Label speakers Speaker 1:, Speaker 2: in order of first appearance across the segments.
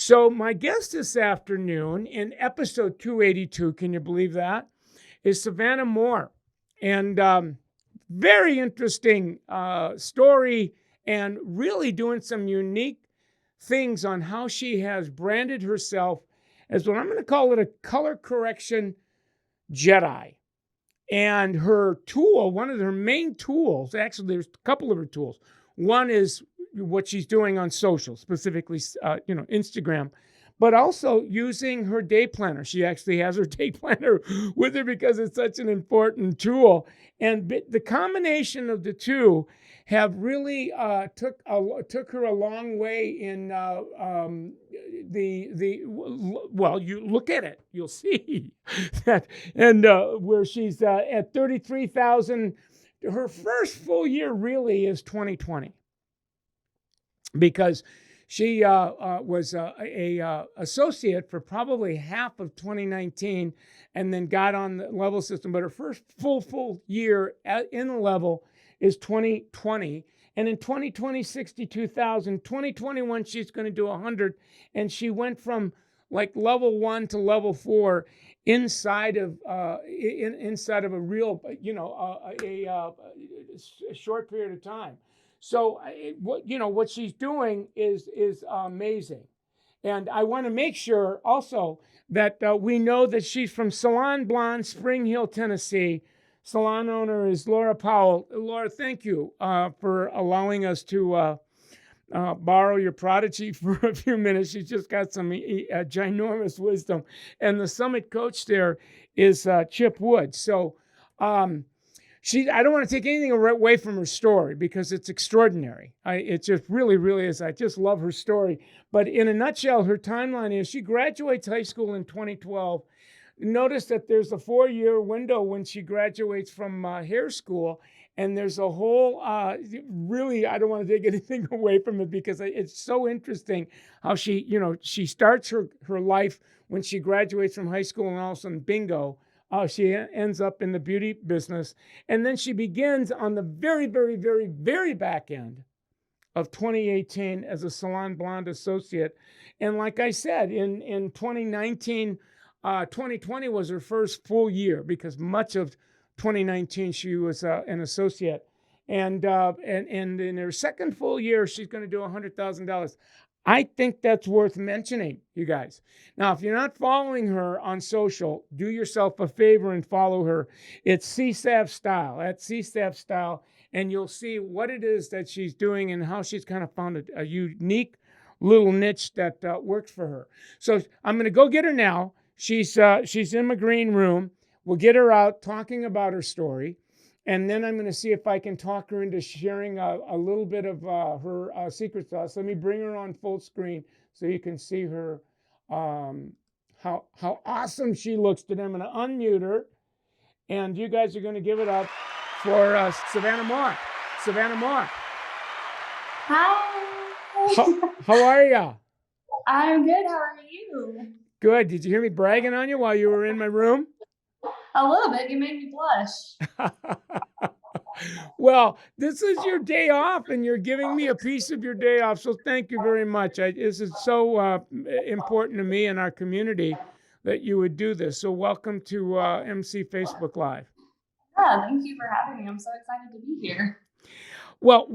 Speaker 1: So my guest this afternoon in episode 282, can you believe that, is Savannah Moore. And very interesting story, and really doing some unique things on how she has branded herself as what I'm going to call it, a color correction Jedi. And her tool, one of her main tools, actually there's a couple of her tools. One is what she's doing on social, specifically, Instagram, but also using her day planner. She actually has her day planner with her because it's such an important tool. And the combination of the two have really took her a long way in well, you look at it, you'll see that, and where she's at 33,000. Her first full year really is 2020, because she was a associate for probably half of 2019, and then got on the level system. But her first full year in the level is 2020. And in 2020, 62,000. 2021, she's going to do 100. And she went from like level 1 to level 4 inside of inside of a real, a short period of time. So what she's doing is amazing. And I want to make sure also that we know that she's from Salon Blonde, Spring Hill, Tennessee. Salon owner is Laura Powell. Laura, thank you for allowing us to borrow your prodigy for a few minutes. She's just got some ginormous wisdom. And the summit coach there is Chip Wood. So I don't want to take anything away from her story because it's extraordinary. It just really, really is. I just love her story. But in a nutshell, her timeline is she graduates high school in 2012. Notice that there's a 4-year window when she graduates from hair school. And there's a whole, really, I don't want to take anything away from it because it's so interesting how she starts her life when she graduates from high school, and all of a sudden, bingo, she ends up in the beauty business. And then she begins on the very, very, very, very back end of 2018 as a Salon Blonde associate. And like I said, in 2019, 2020 was her first full year because much of 2019 she was an associate. And in her second full year, she's going to do $100,000. I think that's worth mentioning, you guys. Now, if you're not following her on social, do yourself a favor and follow her. It's CSAV Style, at CSAV Style, and you'll see what it is that she's doing and how she's kind of found a unique little niche that works for her. So I'm going to go get her now. She's in my green room. We'll get her out talking about her story. And then I'm going to see if I can talk her into sharing a little bit of her secret sauce. Let me bring her on full screen so you can see her, how awesome she looks today. I'm going to unmute her. And you guys are going to give it up for Savannah Moore. Savannah Moore.
Speaker 2: Hi.
Speaker 1: How are you?
Speaker 2: I'm good. How are you?
Speaker 1: Good. Did you hear me bragging on you while you were in my room?
Speaker 2: A little bit. You made me blush.
Speaker 1: Well, this is your day off, and you're giving me a piece of your day off. So thank you very much. This is so important to me and our community that you would do this. So welcome to MC Facebook Live.
Speaker 2: Yeah, thank you for having me. I'm so excited to be here.
Speaker 1: Well,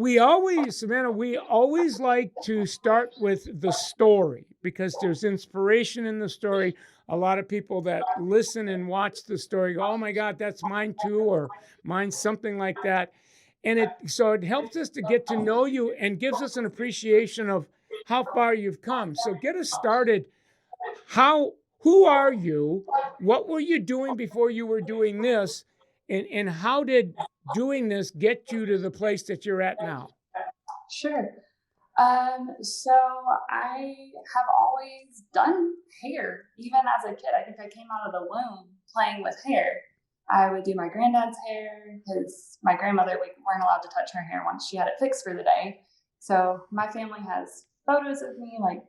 Speaker 1: Savannah, we always like to start with the story because there's inspiration in the story. A lot of people that listen and watch the story go, oh my God, that's mine too, or mine's something like that. And it helps us to get to know you and gives us an appreciation of how far you've come. So get us started. Who are you? What were you doing before you were doing this? And how did doing this get you to the place that you're at now?
Speaker 2: Sure. So I have always done hair, even as a kid. I think I came out of the womb playing with hair. I would do my granddad's hair because my grandmother, we weren't allowed to touch her hair once she had it fixed for the day. So my family has photos of me like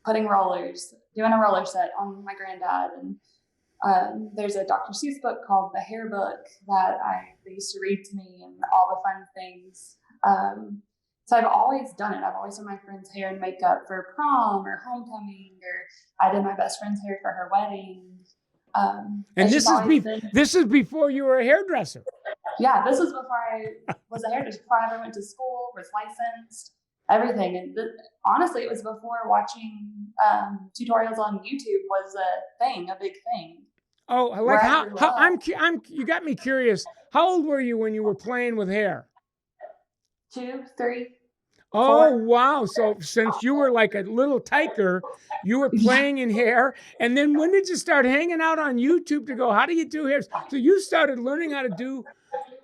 Speaker 2: putting rollers, doing a roller set on my granddad. And there's a Dr. Seuss book called The Hair Book that they used to read to me and all the fun things. So I've always done it. I've always done my friend's hair and makeup for prom or homecoming, or I did my best friend's hair for her wedding.
Speaker 1: And
Speaker 2: It's
Speaker 1: this
Speaker 2: just
Speaker 1: is
Speaker 2: always been,
Speaker 1: this is before you were a hairdresser.
Speaker 2: yeah, this was before I was a hairdresser, before I ever went to school, was licensed, everything. And honestly, it was before watching tutorials on YouTube was a thing, a big thing.
Speaker 1: Oh, like
Speaker 2: Where I
Speaker 1: how
Speaker 2: grew
Speaker 1: how
Speaker 2: up,
Speaker 1: you got me curious. How old were you when you were playing with hair?
Speaker 2: 2, 3,
Speaker 1: Oh,
Speaker 2: 4.
Speaker 1: wow. So since you were like a little tiker, you were
Speaker 2: Yeah,
Speaker 1: playing in hair. And then when did you start hanging out on YouTube to go, how do you do hair? So you started learning how to do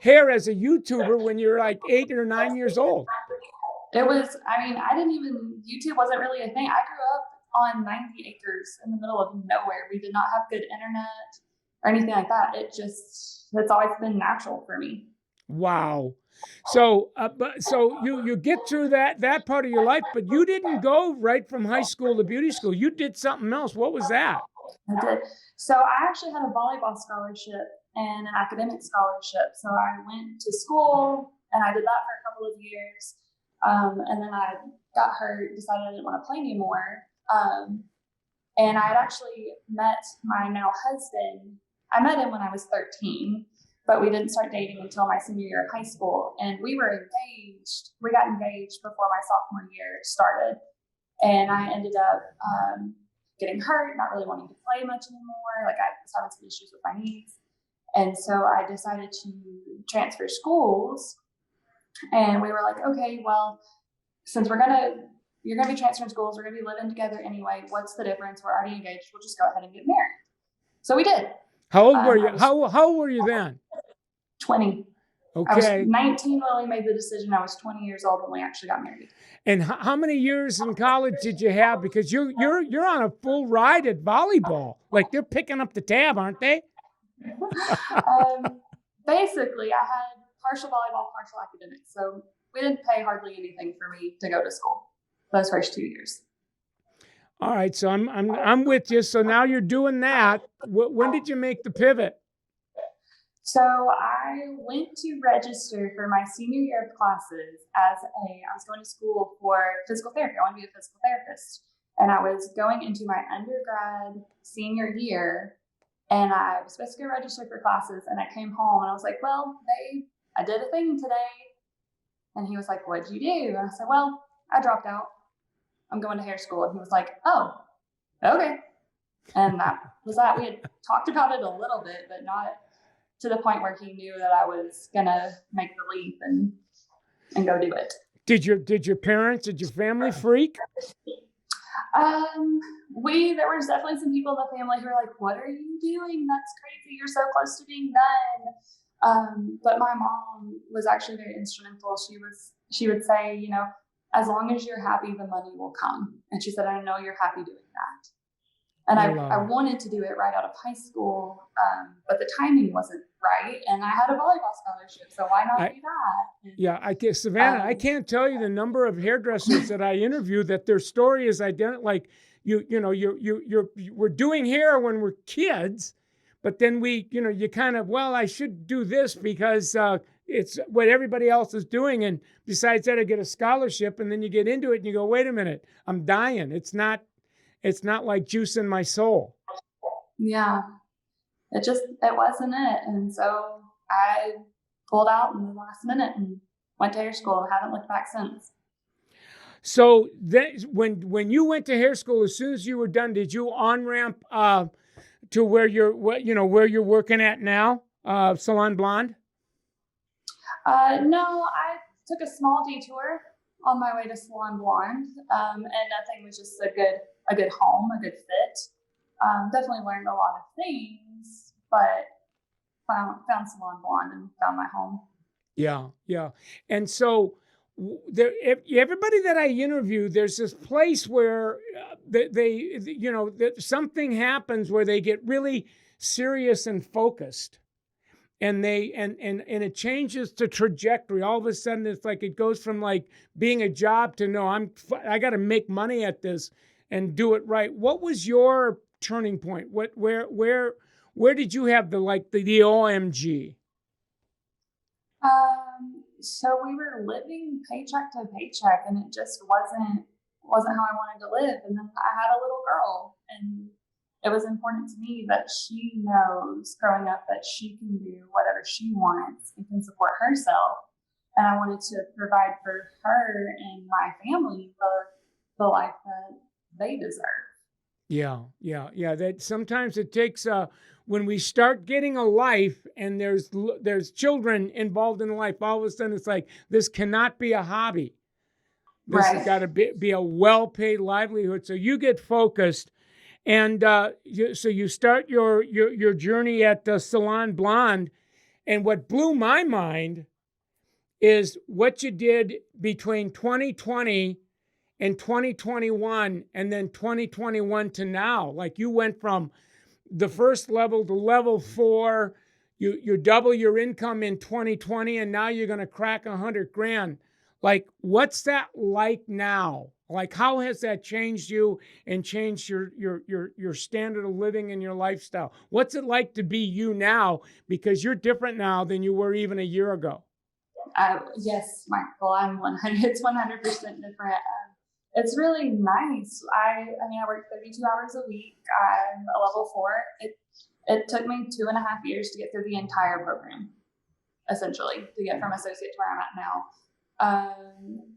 Speaker 1: hair as a YouTuber when you were like 8 or 9 years old.
Speaker 2: it was, I mean, YouTube wasn't really a thing. I grew up on 90 acres in the middle of nowhere. We did not have good internet or anything like that. It's always been natural for me.
Speaker 1: Wow. So, so you get through that part of your life, but you didn't go right from high school to beauty school. You did something else. What was that?
Speaker 2: I did. So I actually had a volleyball scholarship and an academic scholarship. So I went to school and I did that for a couple of years. And then I got hurt, decided I didn't want to play anymore. And I had actually met my now husband. I met him when I was 13, but we didn't start dating until my senior year of high school. And we were engaged. We got engaged before my sophomore year started. And I ended up getting hurt, not really wanting to play much anymore. Like I was having some issues with my knees. And so I decided to transfer schools. And we were like, okay, well, since you're gonna be transferring schools, we're gonna be living together anyway. What's the difference? We're already engaged. We'll just go ahead and get married. So we did.
Speaker 1: How old were you? How old were you then?
Speaker 2: 20.
Speaker 1: Okay.
Speaker 2: I was 19 when we made the decision. I was 20 years old when we actually got married.
Speaker 1: And how many years in college did you have? Because you're on a full ride at volleyball. Like they're picking up the tab, aren't they?
Speaker 2: Basically, I had partial volleyball, partial academics. So we didn't pay hardly anything for me to go to school those first 2 years.
Speaker 1: All right, so I'm with you. So now you're doing that. When did you make the pivot?
Speaker 2: So I went to register for my senior year of classes I was going to school for physical therapy. I wanted to be a physical therapist. And I was going into my undergrad senior year, and I was supposed to go register for classes, and I came home and I was like, well, babe, I did a thing today. And he was like, what'd you do? And I said, well, I dropped out. I'm going to hair school. And he was like, oh, okay. And that was that. We had talked about it a little bit, but not to the point where he knew that I was gonna make the leap and go do it.
Speaker 1: Did your parents, did your family freak?
Speaker 2: There was definitely some people in the family who were like, what are you doing? That's crazy. You're so close to being done. But my mom was actually very instrumental. She would say, you know, as long as you're happy, the money will come. And she said, I know you're happy doing that. And I wanted to do it right out of high school, but the timing wasn't right. And I had a volleyball scholarship, so why not do that?
Speaker 1: Yeah, I guess, Savannah, I can't tell you the number of hairdressers that I interview that their story is identical. Like we're doing hair when we're kids, but then you kind of, well, I should do this because it's what everybody else is doing. And besides that, I get a scholarship, and then you get into it and you go, wait a minute, I'm dying. It's not like juicing my soul.
Speaker 2: Yeah, it wasn't it. And so I pulled out in the last minute and went to hair school and haven't looked back since.
Speaker 1: So then when you went to hair school, as soon as you were done, did you on-ramp to where you're working at now, Salon Blonde?
Speaker 2: No, I took a small detour on my way to Salon Blonde, and nothing was just a good home, a good fit. Definitely learned a lot of things, but found Salon Blonde and found my home. Yeah.
Speaker 1: And so everybody that I interview, there's this place where something happens where they get really serious and focused. And it changes the trajectory. All of a sudden, it's like it goes from like being a job to no, I got to make money at this and do it right. What was your turning point? Where did you have the OMG?
Speaker 2: So we were living paycheck to paycheck, and it just wasn't how I wanted to live. And then I had a little girl, and it was important to me that she knows growing up that she can do whatever she wants and can support herself. And I wanted to provide for her and my family the life that they deserve.
Speaker 1: Yeah. That sometimes it takes when we start getting a life and there's children involved in life, all of a sudden it's like this cannot be a hobby. This has got to be a well-paid livelihood. So you get focused, and so you start your journey at Salon Blonde. And what blew my mind is what you did between 2020 and 2021, and then 2021 to now. Like you went from the first level to level 4. You double your income in 2020, and now you're going to crack 100 grand. Like, what's that like now? Like, how has that changed you and changed your standard of living and your lifestyle? What's it like to be you now? Because you're different now than you were even a year ago.
Speaker 2: Yes, Michael, I'm 100. It's 100% different. It's really nice. I mean, I work 32 hours a week. I'm a level 4. It took me 2.5 years to get through the entire program, essentially, to get from associate to where I'm at now.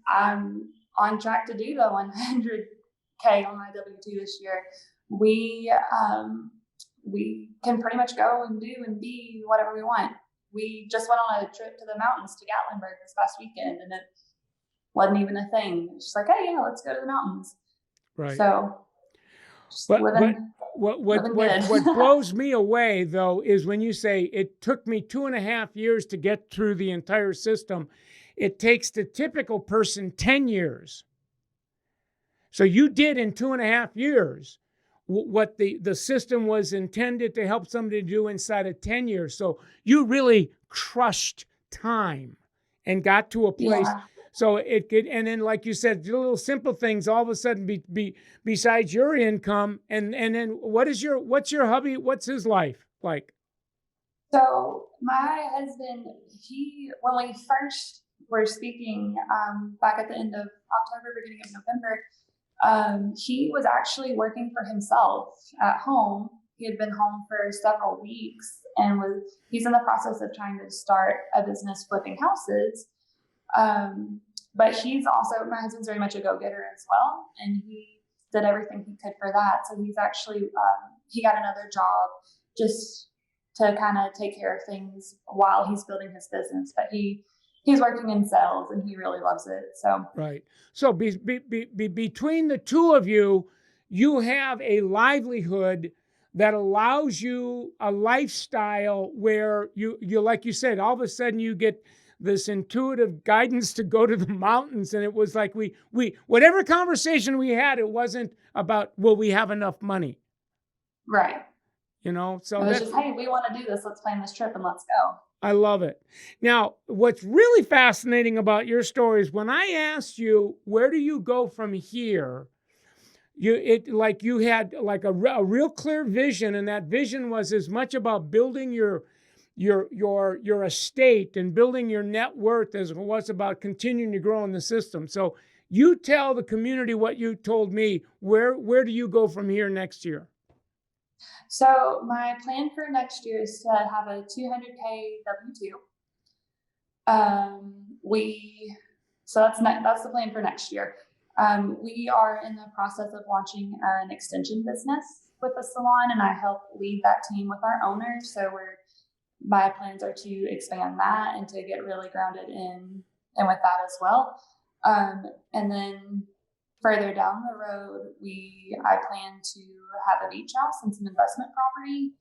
Speaker 2: I'm on track to do the 100K on my W-2 this year. We can pretty much go and do and be whatever we want. We just went on a trip to the mountains to Gatlinburg this past weekend, and it wasn't even a thing. It's just like, hey, yeah, let's go to the mountains.
Speaker 1: Right.
Speaker 2: So,
Speaker 1: what blows me away though is when you say it took me 2.5 years to get through the entire system. It takes the typical person 10 years. So you did in 2.5 years what the system was intended to help somebody do inside of 10 years. So you really crushed time and got to a place. Yeah. So it could, and then like you said, the little simple things all of a sudden be besides your income. And then what's your hubby? What's his life like?
Speaker 2: So my husband, when we first were speaking back at the end of October, beginning of November, he was actually working for himself at home. He had been home for several weeks and he's in the process of trying to start a business flipping houses. But my husband's very much a go-getter as well. And he did everything he could for that. So he's actually, he got another job just to kind of take care of things while he's building his business. But he's working in sales and he really loves it. So
Speaker 1: right. So between the two of you, you have a livelihood that allows you a lifestyle where you like you said, all of a sudden you get this intuitive guidance to go to the mountains. And it was like we whatever conversation we had, it wasn't about, will we have enough money?
Speaker 2: Right.
Speaker 1: You know, so
Speaker 2: it was just, hey, we want to do this. Let's plan this trip and let's go.
Speaker 1: I love it. Now, what's really fascinating about your story is when I asked you, where do you go from here? You had like a real clear vision, and that vision was as much about building your estate and building your net worth as it was about continuing to grow in the system. So you tell the community what you told me. Where do you go from here next year?
Speaker 2: So my plan for next year is to have a 200K W-2. So that's the plan for next year. We are in the process of launching an extension business with the salon, and I help lead that team with our owner. So my plans are to expand that and to get really grounded in with that as well. And then further down the road, I plan to have a beach house and some investment property.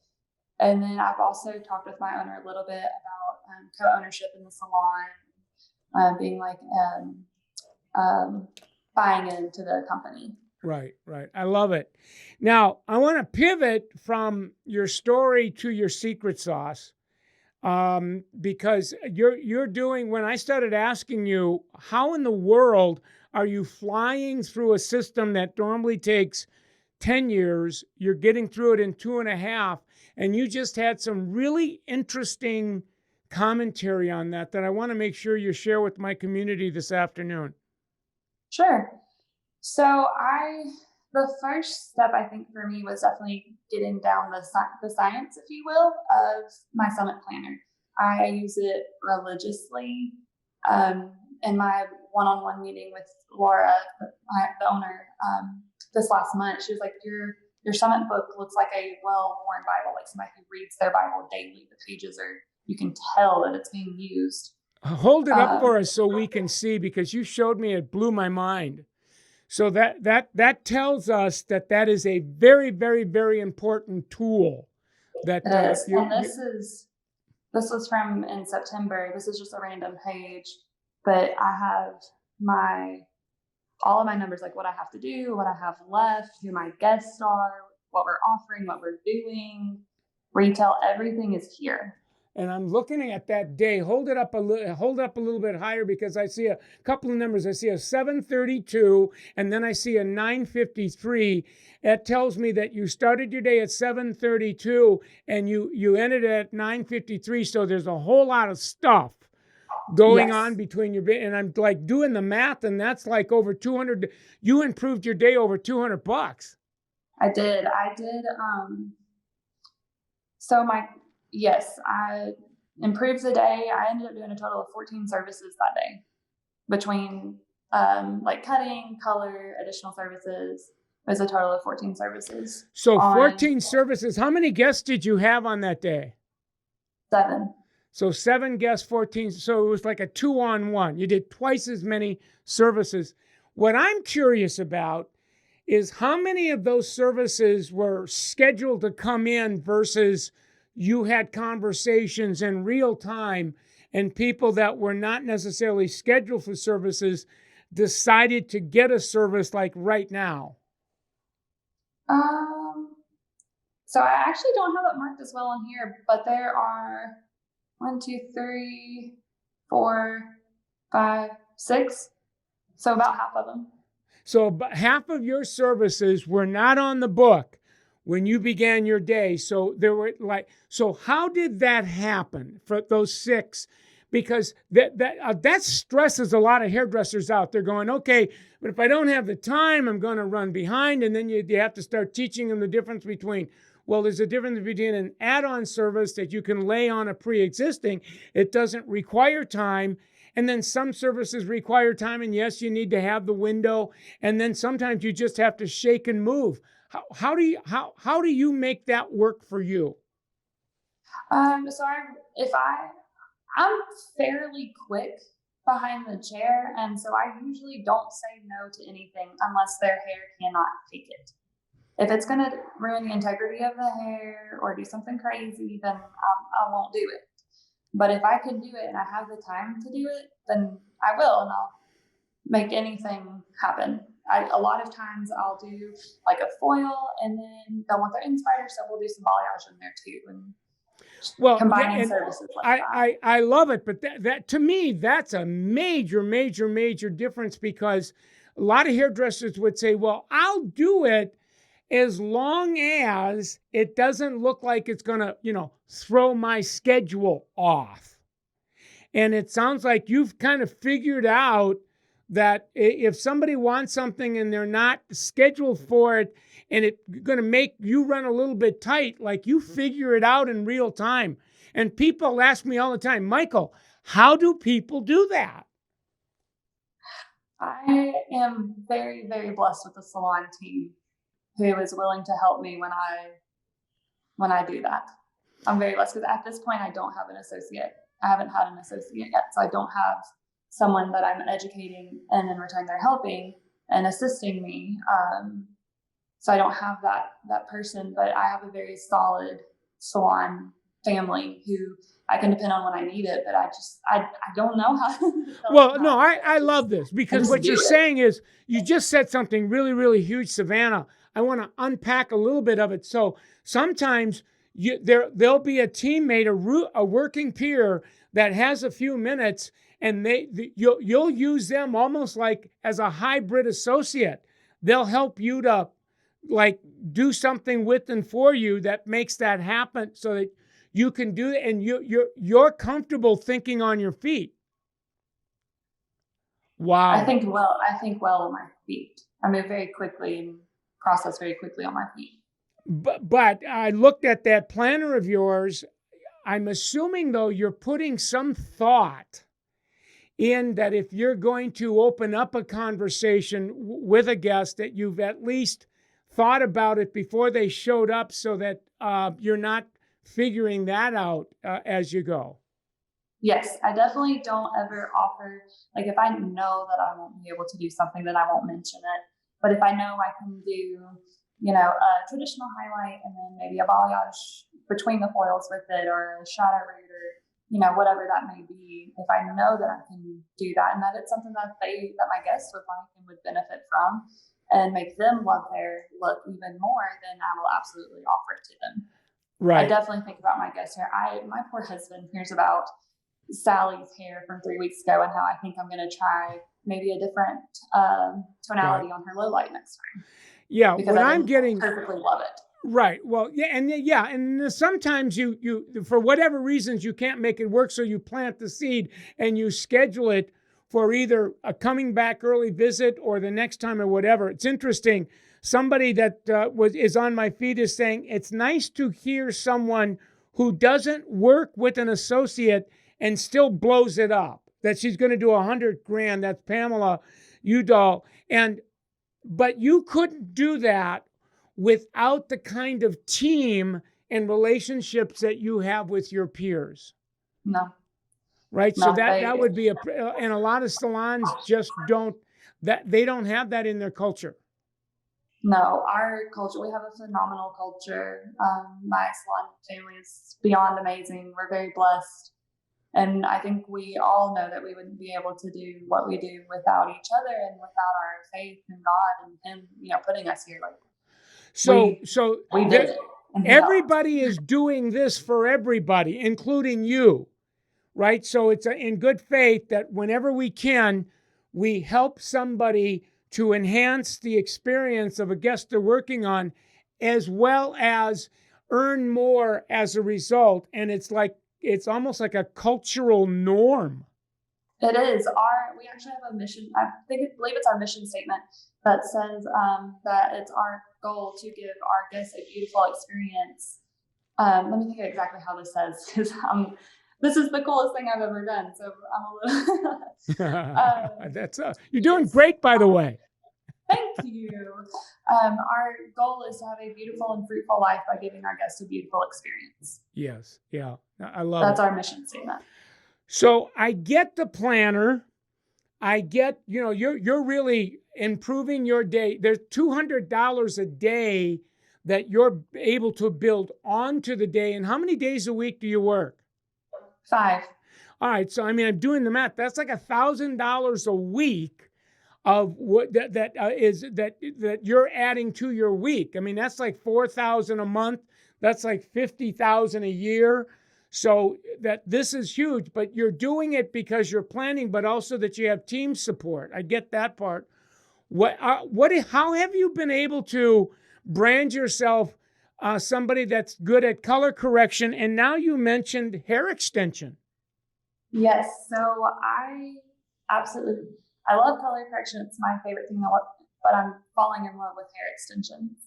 Speaker 2: And then I've also talked with my owner a little bit about co-ownership in the salon, being like buying into the company.
Speaker 1: Right. I love it. Now, I want to pivot from your story to your secret sauce, because you're doing, when I started asking you, how in the world are you flying through a system that normally takes 10 years, you're getting through it in 2.5, and you just had some really interesting commentary on that I want to make sure you share with my community this afternoon.
Speaker 2: Sure. So the first step I think for me was definitely getting down the science, if you will, of my summit planner. I use it religiously. In my one-on-one meeting with Laura, the owner, this last month, she was like, your summit book looks like a well-worn Bible, like somebody who reads their Bible daily. The pages you can tell that it's being used.
Speaker 1: Hold it up for us so we can see, because you showed me, it blew my mind. So that tells us that is a very, very, very important tool. That
Speaker 2: it is. And this was from in September. This is just a random page, but I have all of my numbers, like what I have to do, what I have left, who my guests are, what we're offering, what we're doing, retail, everything is here.
Speaker 1: And I'm looking at that day. Hold it up a little bit higher, because I see a couple of numbers. I see a 7:32, and then I see a 9:53. That tells me that you started your day at 7:32 and you ended at 9:53. So there's a whole lot of stuff going on between your, and I'm like doing the math, and that's like over 200. You improved your day over $200.
Speaker 2: I did. Yes, I improved the day. I ended up doing a total of 14 services that day, between like cutting, color, additional services. It was a total of 14 services.
Speaker 1: So 14 services. How many guests did you have on that day?
Speaker 2: 7.
Speaker 1: So 7 guests, 14. So it was like a 2-on-1. You did twice as many services. What I'm curious about is how many of those services were scheduled to come in versus you had conversations in real time, and people that were not necessarily scheduled for services decided to get a service like right now.
Speaker 2: So I actually don't have it marked as well in here, but there are 1, 2, 3, 4, 5, 6. So about half of them.
Speaker 1: So about half of your services were not on the book when you began your day. So there were so how did that happen for those 6? Because that stresses a lot of hairdressers out. They're going, okay, but if I don't have the time, I'm going to run behind. And then you have to start teaching them the difference between, well, there's a difference between an add-on service that you can lay on a pre-existing. It doesn't require time. And then some services require time. And yes, you need to have the window. And then sometimes you just have to shake and move. How do you make that work for you?
Speaker 2: So I'm fairly quick behind the chair, and so I usually don't say no to anything unless their hair cannot take it. If it's going to ruin the integrity of the hair or do something crazy, then I won't do it. But if I can do it and I have the time to do it, then I will, and I'll make anything happen. A lot of times I'll do like a foil, and then they'll want their inspider, so we'll do some balayage in there too, and combining services like that.
Speaker 1: I love it, but that to me, that's a major, major, major difference, because a lot of hairdressers would say, well, I'll do it as long as it doesn't look like it's going to, throw my schedule off. And it sounds like you've kind of figured out that if somebody wants something and they're not scheduled for it, and it's going to make you run a little bit tight, like you figure it out in real time. And people ask me all the time, Michael, how do people do that?
Speaker 2: I am very, very blessed with the Salon team who is willing to help me when I do that. I'm very blessed, because at this point I don't have an associate. I haven't had an associate yet, so I don't have someone that I'm educating, and in return they're helping and assisting me. So I don't have that person, but I have a very solid salon family who I can depend on when I need it. But I don't know how.
Speaker 1: Well, no, I love this, because what you're saying is, you just said something really, really huge, Savannah. I want to unpack a little bit of it. So sometimes there'll be a teammate, a working peer that has a few minutes, and you'll use them almost like as a hybrid associate. They'll help you to like do something with and for you that makes that happen, so that you can do it, and you're comfortable thinking on your feet. Wow.
Speaker 2: I think well on my feet. I move very quickly and process very quickly on my feet.
Speaker 1: But I looked at that planner of yours. I'm assuming, though, you're putting some thought in that if you're going to open up a conversation with a guest, that you've at least thought about it before they showed up, so that you're not figuring that out as you go.
Speaker 2: Yes, I definitely don't ever offer, like if I know that I won't be able to do something, then I won't mention it. But if I know I can do, a traditional highlight and then maybe a balayage between the foils with it, or a shadow root, or whatever that may be, if I know that I can do that and that it's something that my guests would like and would benefit from and make them love their look even more, then I will absolutely offer it to them.
Speaker 1: Right.
Speaker 2: I definitely think about my guest hair. My poor husband hears about Sally's hair from 3 weeks ago and how I think I'm going to try maybe a different tonality on her low light next time.
Speaker 1: Yeah,
Speaker 2: because I'm getting perfectly love it.
Speaker 1: Right. Well, and sometimes you for whatever reasons you can't make it work, so you plant the seed and you schedule it for either a coming back early visit or the next time or whatever. It's interesting. Somebody that is on my feed is saying it's nice to hear someone who doesn't work with an associate and still blows it up. That she's going to do $100,000. That's Pamela Udall. But you couldn't do that without the kind of team and relationships that you have with your peers.
Speaker 2: No.
Speaker 1: Right? So that would be and a lot of salons just don't have that in their culture.
Speaker 2: No, our culture, we have a phenomenal culture. My salon family is beyond amazing. We're very blessed. And I think we all know that we wouldn't be able to do what we do without each other and without our faith in God and Him, putting us here. We did it.
Speaker 1: Everybody is doing this for everybody, including you, right? So it's in good faith that whenever we can, we help somebody to enhance the experience of a guest they're working on, as well as earn more as a result. And it's almost like a cultural norm.
Speaker 2: It is. We actually have a mission. I believe it's our mission statement that says that it's our goal to give our guests a beautiful experience. Let me think of exactly how this says, because this is the coolest thing I've ever done. So I'm a little.
Speaker 1: You're doing great, by the way.
Speaker 2: Thank you. Our goal is to have a beautiful and fruitful life by giving our guests a beautiful experience.
Speaker 1: Yes. Yeah. I love
Speaker 2: That's our mission statement.
Speaker 1: So I get the planner. I get, you're really improving your day. There's $200 a day that you're able to build onto the day. And how many days a week do you work?
Speaker 2: 5.
Speaker 1: All right. So, I'm doing the math. That's like $1,000 a week of what that you're adding to your week. That's like $4,000 a month. That's like $50,000 a year. So that this is huge, but you're doing it because you're planning, but also that you have team support. I get that part. How have you been able to brand yourself somebody that's good at color correction? And now you mentioned hair extension.
Speaker 2: Yes. So I love color correction. It's my favorite thing, but I'm falling in love with hair extensions.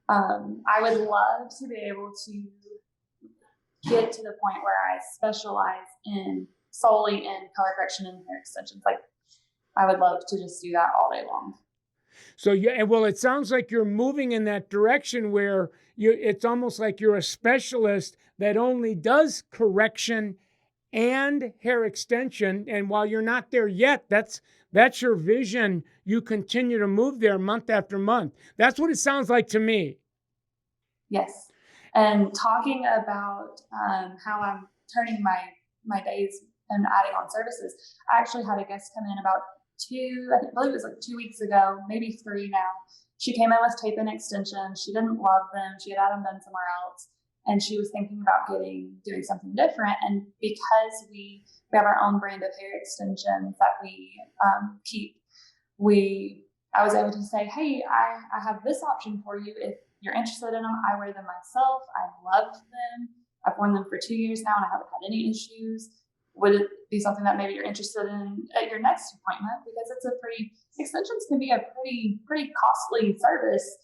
Speaker 2: I would love to be able to get to the point where I specialize solely in color correction and hair extensions. Like, I would love to just do that all day long.
Speaker 1: So it sounds like you're moving in that direction where it's almost like you're a specialist that only does correction and hair extension. And while you're not there yet, that's your vision. You continue to move there month after month. That's what it sounds like to me.
Speaker 2: Yes. And talking about how I'm turning my days and adding on services, I actually had a guest come in about I believe it was like 2 weeks ago, maybe 3 now. She came in with tape and extensions. She didn't love them. She had them done somewhere else. And she was thinking about doing something different. And because we have our own brand of hair extensions that we keep, I was able to say, hey, I have this option for you. If you're interested in them, I wear them myself. I love them. I've worn them for 2 years now and I haven't had any issues. Would it be something that maybe you're interested in at your next appointment? Because extensions can be a pretty costly service.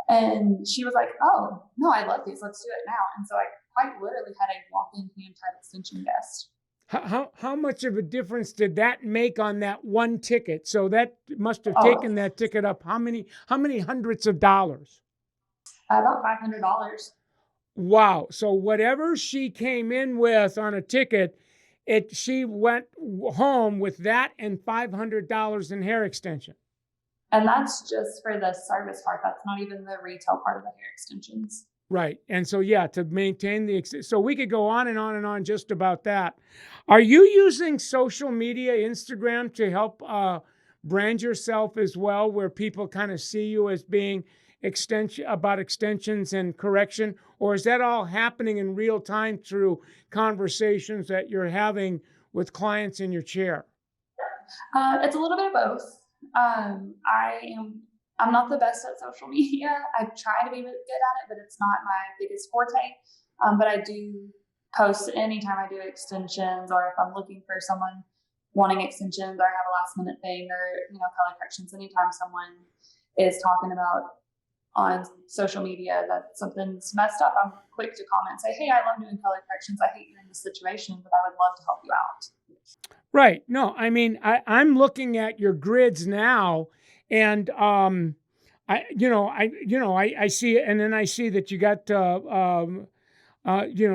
Speaker 2: And she was like, oh, no, I love these. Let's do it now. And so I quite literally had a walk-in hand-tied extension guest.
Speaker 1: How much of a difference did that make on that one ticket? So that must have taken that ticket up how many hundreds of dollars?
Speaker 2: About $500.
Speaker 1: Wow. So whatever she came in with on a ticket, she went home with that and $500 in hair extension.
Speaker 2: And that's just for the service part. That's not even the retail part of the hair extensions.
Speaker 1: Right. And so, yeah, to maintain so we could go on and on and on just about that. Are you using social media, Instagram, to help brand yourself as well, where people kind of see you as being extensions and correction? Or is that all happening in real time through conversations that you're having with clients in your chair?
Speaker 2: It's a little bit of both. I'm not the best at social media. I try to be good at it, but it's not my biggest forte. But I do post anytime I do extensions, or if I'm looking for someone wanting extensions, or I have a last minute thing, or color corrections. Anytime someone is talking about on social media that something's messed up, I'm quick to comment and say, hey, I love doing color corrections. I hate you're in this situation, but I would love to help you out.
Speaker 1: Right. No, I mean, I'm looking at your grids now, and I see it, and then I see that you got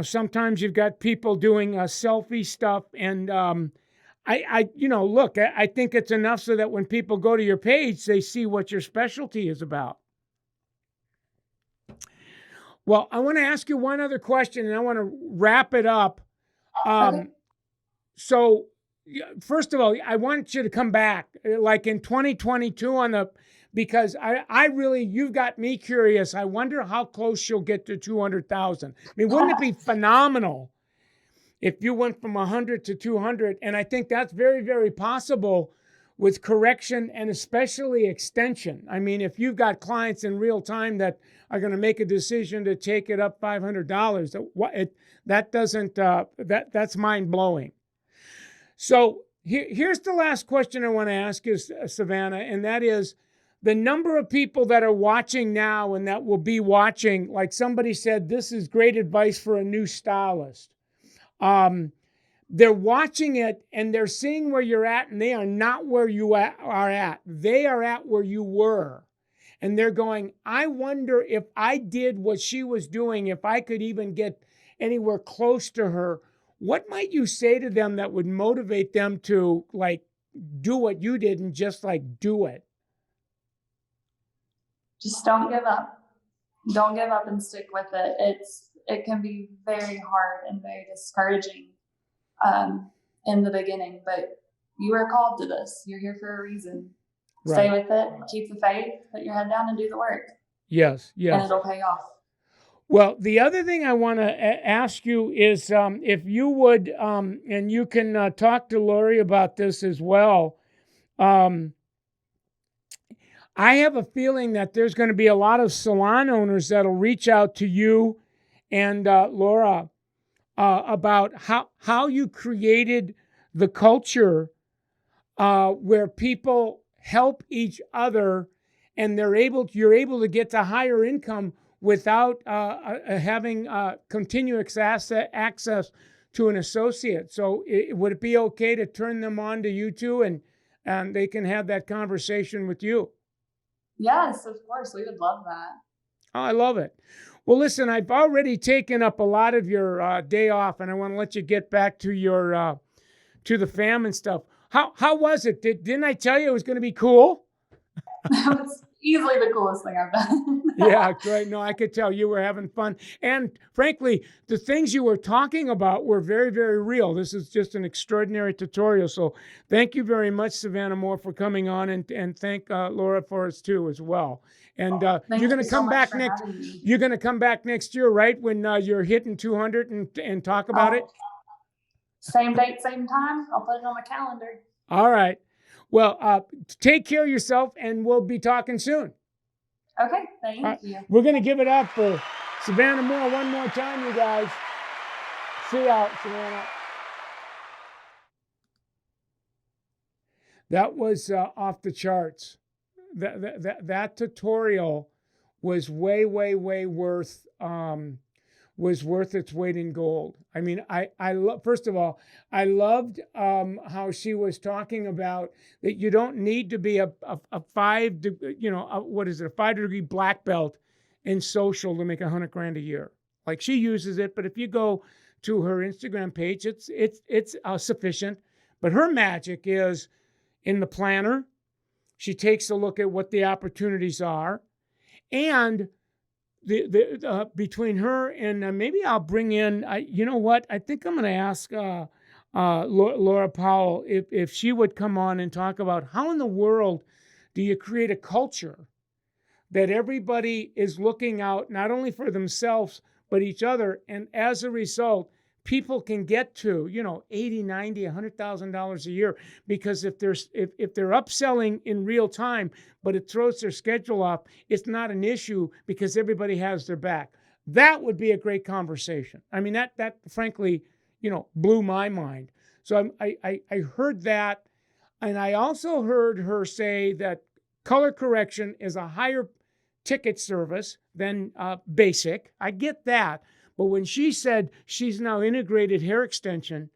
Speaker 1: sometimes you've got people doing selfie stuff, and look, I think it's enough so that when people go to your page, they see what your specialty is about. Well, I want to ask you one other question, and I want to wrap it up.
Speaker 2: Okay.
Speaker 1: So, first of all, I want you to come back like in 2022 because I really, you've got me curious. I wonder how close you'll get to 200,000. I mean, wouldn't it be phenomenal if you went from 100 to 200? And I think that's very, very possible with correction and especially extension. I mean, if you've got clients in real time that are going to make a decision to take it up $500, that's mind blowing. So here's the last question I want to ask you, Savannah, and that is the number of people that are watching now and that will be watching. Like somebody said, this is great advice for a new stylist. They're watching it and they're seeing where you're at, and they are not where you are at. They are at where you were. And they're going, I wonder if I did what she was doing, if I could even get anywhere close to her. What might you say to them that would motivate them to like do what you did and just like do it?
Speaker 2: Just don't give up. Don't give up and stick with it. It can be very hard and very discouraging in the beginning, but you were called to this. You're here for a reason. Right. Stay with it, keep the faith, put your head down and do the work.
Speaker 1: Yes.
Speaker 2: And it'll pay off.
Speaker 1: Well, the other thing I want to ask you is if you would, and you can talk to Lori about this as well. I have a feeling that there's going to be a lot of salon owners that'll reach out to you and Laura about how you created the culture where people help each other, and you're able to get to higher income without having continuous access to an associate. So would it be okay to turn them on to you two and they can have that conversation with you?
Speaker 2: Yes, of course. We would love that.
Speaker 1: Oh, I love it. Well, listen, I've already taken up a lot of your day off, and I want to let you get back to your to the fam and stuff. How was it? Didn't I tell you it was going to be cool?
Speaker 2: That was easily the coolest thing I've done.
Speaker 1: Yeah, great. No, I could tell you were having fun. And frankly, the things you were talking about were very, very real. This is just an extraordinary tutorial. So thank you very much, Savannah Moore, for coming on, and thank Laura for us too as well. And you're going to come back next. You're going to come back next year, right? When you're hitting 200 and talk about it.
Speaker 2: Same date, same time. I'll put it on my calendar.
Speaker 1: All right. Well, take care of yourself, and we'll be talking soon.
Speaker 2: Okay, thank you.
Speaker 1: We're going to give it up for Savannah Moore one more time, you guys. See ya, Savannah. That was off the charts. That tutorial was way worth its weight in gold. I mean, first of all, I loved how she was talking about that you don't need to be a 5 degree black belt in social to make $100,000 a year. Like she uses it, but if you go to her Instagram page, it's sufficient. But her magic is in the planner. She takes a look at what the opportunities are, and between her and maybe I'll bring in. You know what? I think I'm going to ask Laura Powell if she would come on and talk about how in the world do you create a culture that everybody is looking out not only for themselves but each other, and as a result, people can get to, $80, $90, $100,000 a year, because if they're upselling in real time, but it throws their schedule off, it's not an issue because everybody has their back. That would be a great conversation. I mean, that frankly, blew my mind. So I heard that, and I also heard her say that color correction is a higher ticket service than basic. I get that. But when she said she's now integrated hair extension,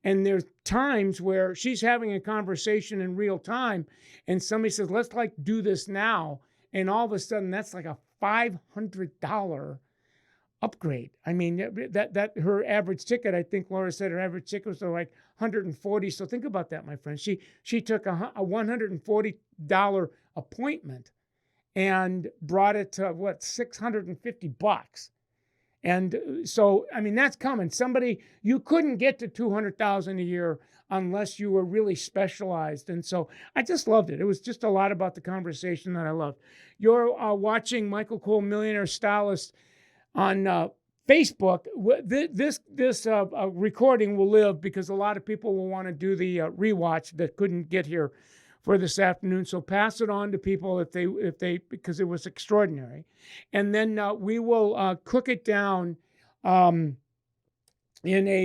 Speaker 1: and there's times where she's having a conversation in real time and somebody says, let's do this now. And all of a sudden that's like a $500 upgrade. I mean, that her average ticket, I think Laura said her average ticket was like 140. So think about that, my friend. She took a $140 appointment and brought it to what, $650. And so, I mean, that's coming. You couldn't get to $200,000 a year unless you were really specialized. And so I just loved it. It was just a lot about the conversation that I loved. You're watching Michael Cole, Millionaire Stylist, on Facebook. This recording will live because a lot of people will want to do the rewatch that couldn't get here for this afternoon. So pass it on to people if they because it was extraordinary. And then we will cook it down in a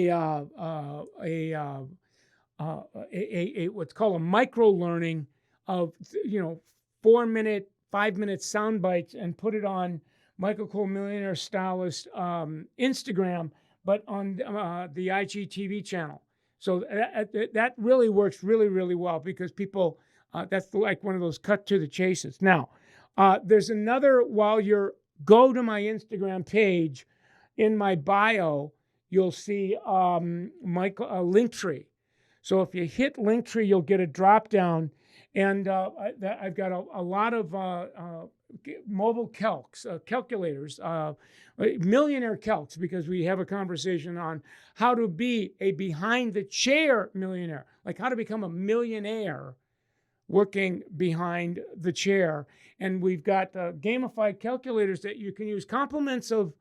Speaker 1: what's called a micro learning of 4-minute, 5-minute sound bites, and put it on Michael Cole, Millionaire Stylist Instagram, but on the IGTV channel. So that really works really well because people. That's like one of those cut to the chases. Now, there's another, go to my Instagram page, in my bio, you'll see Linktree. So if you hit Linktree, you'll get a drop down. And I've got a lot of mobile calculators, millionaire calcs, because we have a conversation on how to be a behind the chair millionaire, like how to become a millionaire working behind the chair. And we've got gamified calculators that you can use, compliments of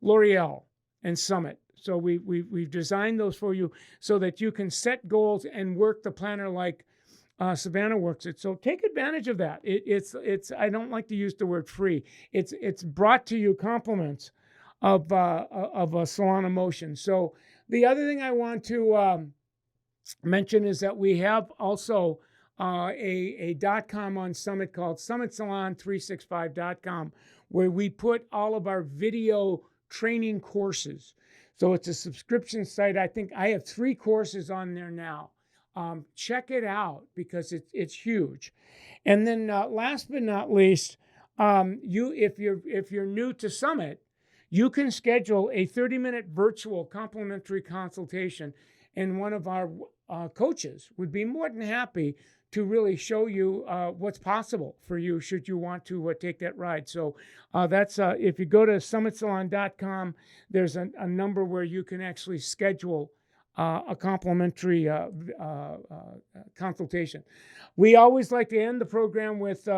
Speaker 1: L'Oreal and Summit. So we've designed those for you so that you can set goals and work the planner like Savannah works it. So take advantage of that. It's I don't like to use the word free. It's brought to you compliments of a Salon Emotion. So the other thing I want to mention is that we have also a .com on Summit called summitsalon365.com, where we put all of our video training courses. So it's a subscription site. I think I have 3 courses on there now. Check it out because it's huge. And then last but not least, if you're new to Summit, you can schedule a 30-minute virtual complimentary consultation, and one of our coaches would be more than happy to really show you what's possible for you should you want to take that ride. So that's if you go to summitsalon.com, there's a number where you can actually schedule a complimentary consultation. We always like to end the program with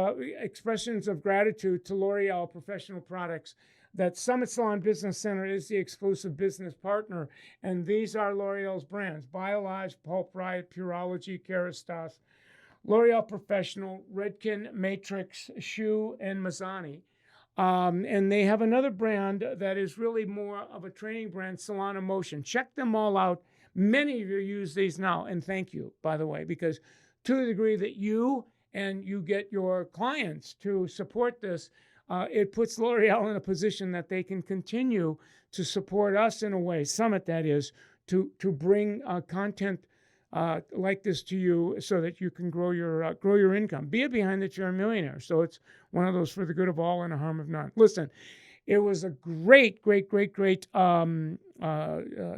Speaker 1: expressions of gratitude to L'Oreal Professional Products. That Summit Salon Business Center is the exclusive business partner, and these are L'Oreal's brands: Biolage, Pulp Riot, Purology, Kerastase, L'Oreal Professional, Redken, Matrix, Shu, and Mazzani. And they have another brand that is really more of a training brand, Salon Emotion. Check them all out. Many of you use these now, and thank you, by the way, because to the degree that you get your clients to support this, it puts L'Oreal in a position that they can continue to support us in a way, Summit that is, to bring content like this to you so that you can grow your income. Be it behind that you're a millionaire. So it's one of those for the good of all and a harm of none. Listen, it was a great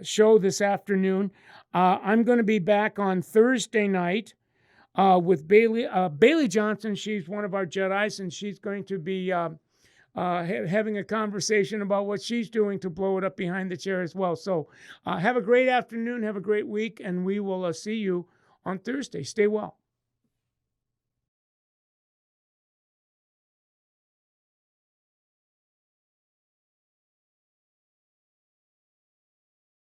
Speaker 1: show this afternoon. I'm going to be back on Thursday night with Bailey Johnson. She's one of our Jedis, and she's going to be having a conversation about what she's doing to blow it up behind the chair as well. So have a great afternoon, have a great week, and we will see you on Thursday. Stay well.